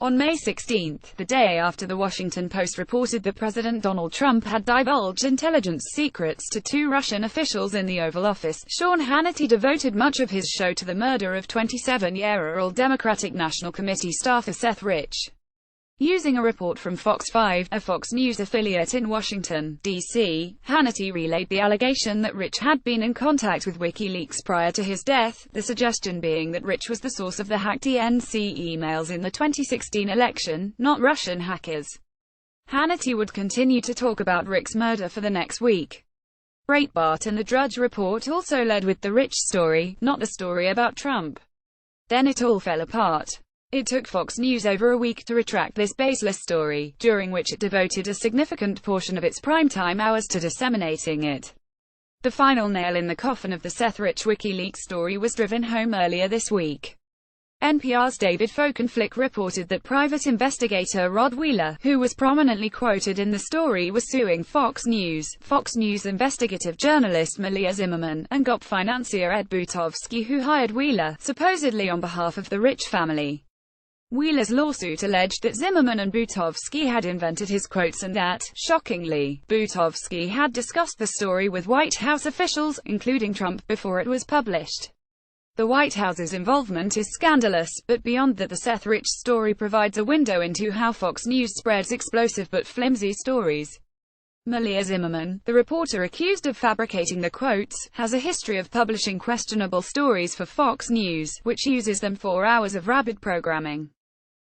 On May 16, the day after The Washington Post reported that President Donald Trump had divulged intelligence secrets to two Russian officials in the Oval Office, Sean Hannity devoted much of his show to the murder of 27-year-old Democratic National Committee staffer Seth Rich. Using a report from Fox 5, a Fox News affiliate in Washington, D.C., Hannity relayed the allegation that Rich had been in contact with WikiLeaks prior to his death, the suggestion being that Rich was the source of the hacked DNC emails in the 2016 election, not Russian hackers. Hannity would continue to talk about Rich's murder for the next week. Breitbart and the Drudge Report also led with the Rich story, not the story about Trump. Then it all fell apart. It took Fox News over a week to retract this baseless story, during which it devoted a significant portion of its primetime hours to disseminating it. The final nail in the coffin of the Seth Rich WikiLeaks story was driven home earlier this week. NPR's David Folkenflik reported that private investigator Rod Wheeler, who was prominently quoted in the story, was suing Fox News investigative journalist Malia Zimmerman, and GOP financier Ed Butowski, who hired Wheeler, supposedly on behalf of the Rich family. Wheeler's lawsuit alleged that Zimmerman and Butowski had invented his quotes and that, shockingly, Butowski had discussed the story with White House officials, including Trump, before it was published. The White House's involvement is scandalous, but beyond that, the Seth Rich story provides a window into how Fox News spreads explosive but flimsy stories. Malia Zimmerman, the reporter accused of fabricating the quotes, has a history of publishing questionable stories for Fox News, which uses them 4 hours of rabid programming.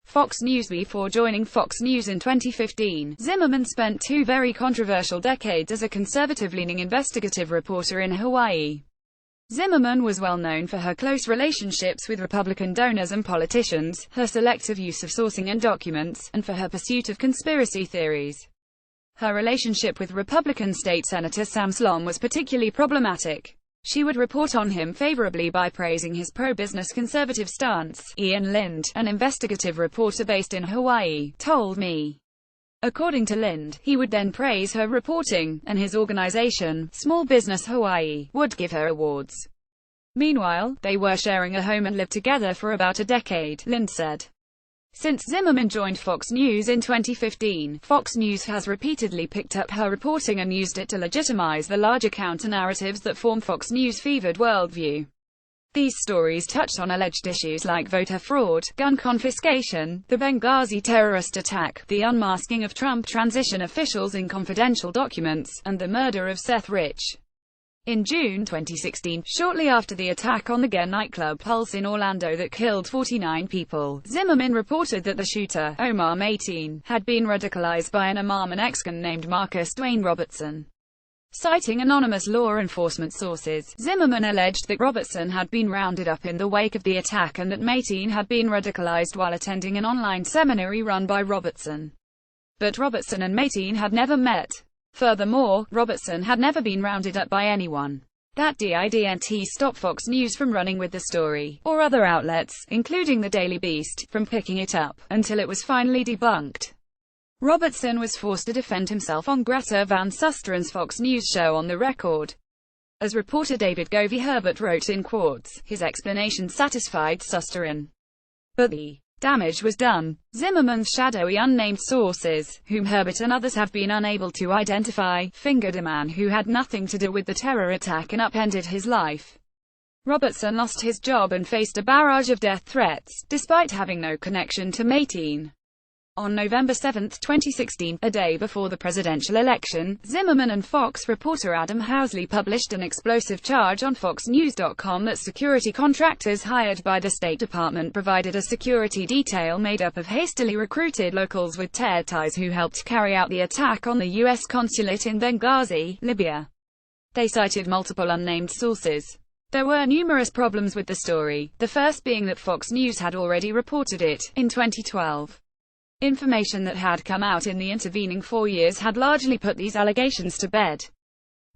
Fox News. Before joining Fox News in 2015, Zimmerman spent 2 very controversial decades as a conservative-leaning investigative reporter in Hawaii. Zimmerman was well known for her close relationships with Republican donors and politicians, her selective use of sourcing and documents, and for her pursuit of conspiracy theories. Her relationship with Republican State Senator Sam Slom was particularly problematic. She would report on him favorably by praising his pro-business conservative stance. Ian Lind, an investigative reporter based in Hawaii, told me. According to Lind, he would then praise her reporting, and his organization, Small Business Hawaii, would give her awards. Meanwhile, they were sharing a home and lived together for about a decade, Lind said. Since Zimmerman joined Fox News in 2015, Fox News has repeatedly picked up her reporting and used it to legitimize the larger counter-narratives that form Fox News' fevered worldview. These stories touched on alleged issues like voter fraud, gun confiscation, the Benghazi terrorist attack, the unmasking of Trump transition officials in confidential documents, and the murder of Seth Rich. In June 2016, shortly after the attack on the gay nightclub Pulse in Orlando that killed 49 people, Zimmerman reported that the shooter, Omar Mateen, had been radicalized by an Imam ex-con named Marcus Dwayne Robertson. Citing anonymous law enforcement sources, Zimmerman alleged that Robertson had been rounded up in the wake of the attack and that Mateen had been radicalized while attending an online seminary run by Robertson. But Robertson and Mateen had never met. Furthermore, Robertson had never been rounded up by anyone. That didn't stop Fox News from running with the story, or other outlets, including the Daily Beast, from picking it up, until it was finally debunked. Robertson was forced to defend himself on Greta Van Susteren's Fox News show On the Record. As reporter David Govey Herbert wrote in quotes, his explanation satisfied Susteren. But the damage was done. Zimmerman's shadowy unnamed sources, whom Herbert and others have been unable to identify, fingered a man who had nothing to do with the terror attack and upended his life. Robertson lost his job and faced a barrage of death threats, despite having no connection to Mateen. On November 7, 2016, a day before the presidential election, Zimmerman and Fox reporter Adam Housley published an explosive charge on FoxNews.com that security contractors hired by the State Department provided a security detail made up of hastily recruited locals with terror ties who helped carry out the attack on the U.S. consulate in Benghazi, Libya. They cited multiple unnamed sources. There were numerous problems with the story, the first being that Fox News had already reported it, in 2012. Information that had come out in the intervening 4 years had largely put these allegations to bed.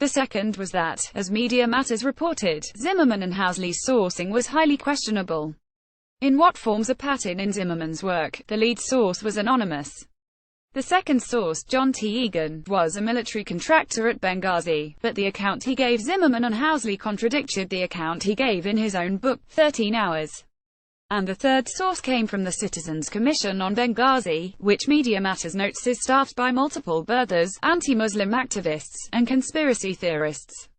The second was that, as Media Matters reported, Zimmerman and Housley's sourcing was highly questionable. In what forms a pattern in Zimmerman's work, the lead source was anonymous. The second source, John T. Egan, was a military contractor at Benghazi, but the account he gave Zimmerman and Housley contradicted the account he gave in his own book, 13 Hours. And the third source came from the Citizens Commission on Benghazi, which Media Matters notes is staffed by multiple birthers, anti-Muslim activists, and conspiracy theorists.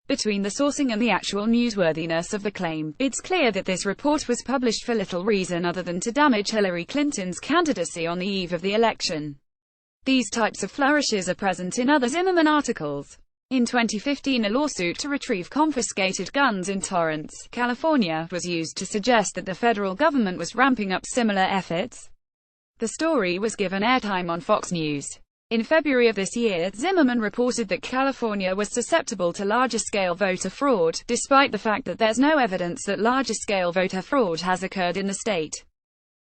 Between the sourcing and the actual newsworthiness of the claim, it's clear that this report was published for little reason other than to damage Hillary Clinton's candidacy on the eve of the election. These types of flourishes are present in other Zimmerman articles. In 2015, a lawsuit to retrieve confiscated guns in Torrance, California, was used to suggest that the federal government was ramping up similar efforts. The story was given airtime on Fox News. In February of this year, Zimmerman reported that California was susceptible to larger-scale voter fraud, despite the fact that there's no evidence that larger-scale voter fraud has occurred in the state.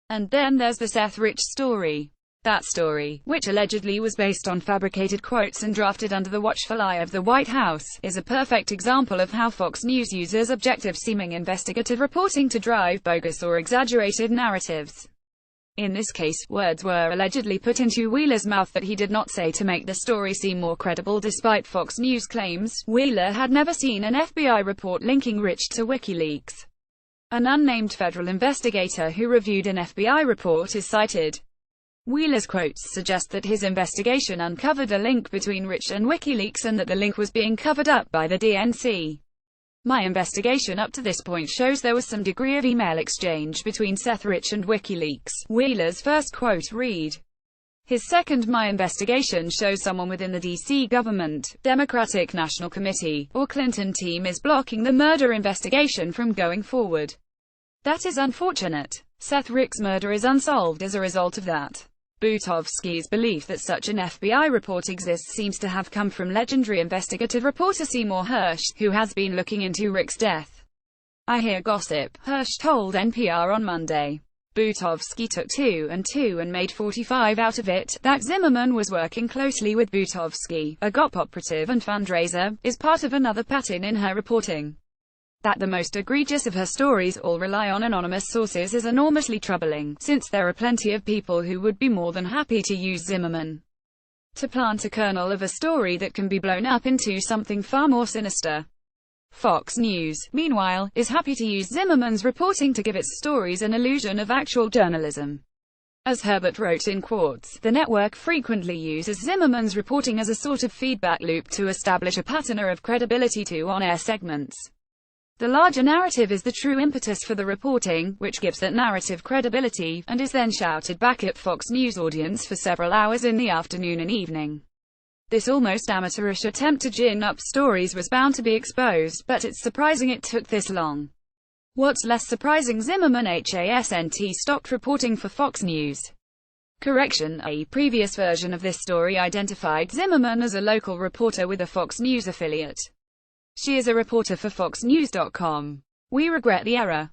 And then there's the Seth Rich story. That story, which allegedly was based on fabricated quotes and drafted under the watchful eye of the White House, is a perfect example of how Fox News uses objective-seeming investigative reporting to drive bogus or exaggerated narratives. In this case, words were allegedly put into Wheeler's mouth that he did not say to make the story seem more credible. Despite Fox News claims, Wheeler had never seen an FBI report linking Rich to WikiLeaks. An unnamed federal investigator who reviewed an FBI report is cited. Wheeler's quotes suggest that his investigation uncovered a link between Rich and WikiLeaks and that the link was being covered up by the DNC. My investigation up to this point shows there was some degree of email exchange between Seth Rich and WikiLeaks. Wheeler's first quote read. His second, my investigation shows someone within the D.C. government, Democratic National Committee, or Clinton team is blocking the murder investigation from going forward. That is unfortunate. Seth Rich's murder is unsolved as a result of that. Butovsky's belief that such an FBI report exists seems to have come from legendary investigative reporter Seymour Hersh, who has been looking into Rick's death. I hear gossip, Hersh told NPR on Monday. Butovsky took 2 and 2 and made 45 out of it. That Zimmerman was working closely with Butovsky, a GOP operative and fundraiser, is part of another pattern in her reporting. That the most egregious of her stories all rely on anonymous sources is enormously troubling, since there are plenty of people who would be more than happy to use Zimmerman to plant a kernel of a story that can be blown up into something far more sinister. Fox News, meanwhile, is happy to use Zimmerman's reporting to give its stories an illusion of actual journalism. As Herbert wrote in Quartz, the network frequently uses Zimmerman's reporting as a sort of feedback loop to establish a pattern of credibility to on-air segments. The larger narrative is the true impetus for the reporting, which gives that narrative credibility, and is then shouted back at Fox News audience for several hours in the afternoon and evening. This almost amateurish attempt to gin up stories was bound to be exposed, but it's surprising it took this long. What's less surprising, Zimmerman hasn't stopped reporting for Fox News. Correction, a previous version of this story identified Zimmerman as a local reporter with a Fox News affiliate. She is a reporter for FoxNews.com. We regret the error.